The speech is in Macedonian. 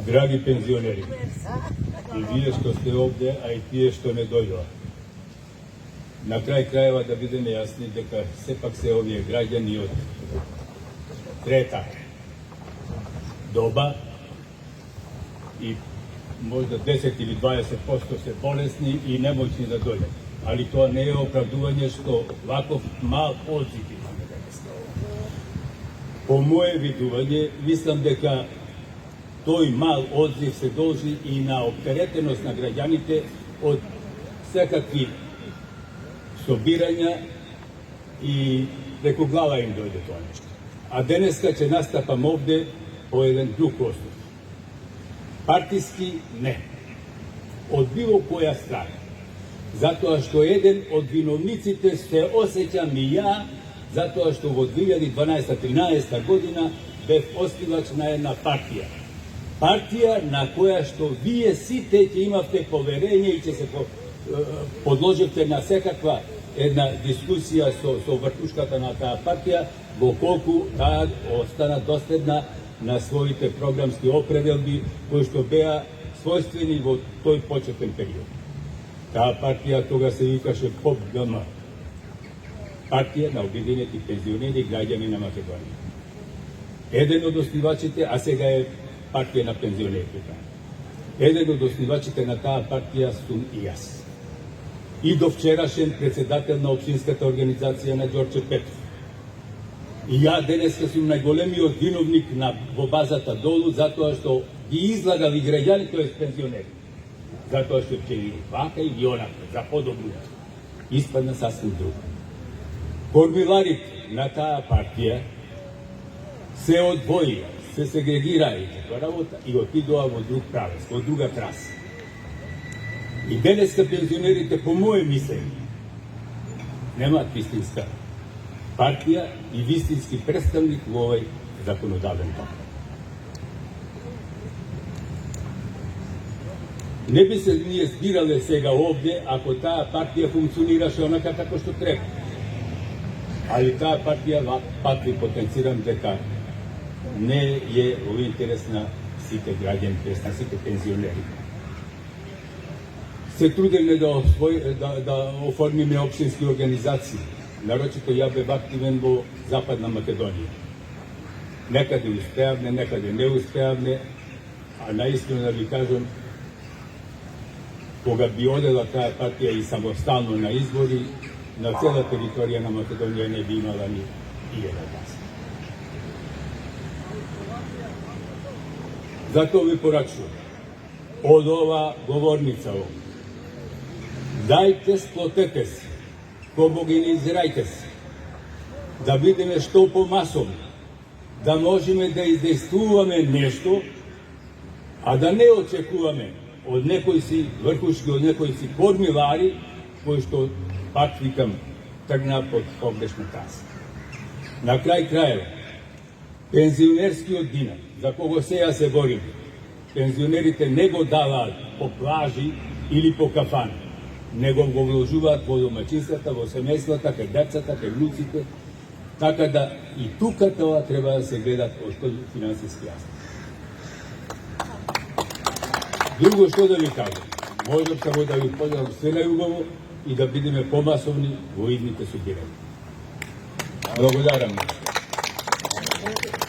Dragi penzioneri, i vi što ste ovdje, a i tije što ne dođu. Na kraj krajeva da budeme jasni, дека сепак се овие граѓани од трета доба и možda 10 ili 20% се болесни и немоćни да дојдат. Ali тоа не е оправдување што ваков мал одзив има. По мое видување, мислам дека тој мал одзив се должи и на оптеретеност на граѓаните од секакви собирања и преку глава им дојде тоа нешто. А денеска ќе настапам овде по еден друг основ. Партиски не. Од било која страна. Затоа што еден од виновниците се осеќам и ја, затоа што во 2012-13 година бев основач на една партија. Партија на која што вие сите ќе имавте поверење и ќе се подложите на секаква една дискусија со вртушката на таа партија, во колку таа остана доследна на своите програмски определби кои што беа својствени во тој почетен период. Таа партија тога се викаше ПОП-ГМ. Партија на обединети пензионери и граѓани на Македонија. Еден од основачите, а сега е партија на пензионерите. Еден од основачите на таа партија сум и јас. И до вчерашен председател на општинската организација на Ѓорче Петров. И ја денеска сум најголемиот виновник во базата долу, затоа што ги излагали граѓани, тоест пензионери. Затоа што ќе и вака и онака, за подобно. Испадна сасвим друго. Кормиларите на таа партија се одвоија, се сегрегираа и работа и отидоа во друг правец, во друга траса. И денеска пензионерите, по моje мислење, немаат вистинска партија и вистински представник во овој законодавен дом. Не би се ние збирале сега овде ако таа партија функционираше онака како што треба. Али таа партија, пак ви потенцирам дека не е во интерес на сите граѓани, на сите пензионери. Се трудиме да оформиме општински организации. Нарочито ја бев активен во Западна Македонија. Некаде успеавме, некаде не успеавме, а наистина да ви кажам, кога би одела таа партија и самостално на избори, на цела територија на Македонија не би имала ни еден глас. Затоа ви порачувам од ова говорница овде. Дајте, сплотете се, хомогенизирајте се, да бидеме што помасовни, да можеме да издействуваме нешто, а да не очекуваме од некои си врхушки, од некои си кормилари, кои што, пак викам, тргна под погрешна таса. На крај крајeva, пензионерскиот динар, за кого сеја се бориме, пензионерите не го даваат по плажи или по кафани, него го вложуваат во домаќинствата, во семејствата, кај децата, кај внуците, така да и тука тоа треба да се гледат од тој финансиски аспект. Друго што да ви кажам, можам само да ви пожелам се најубаво и да бидеме помасовни во идните собирања. Благодарам.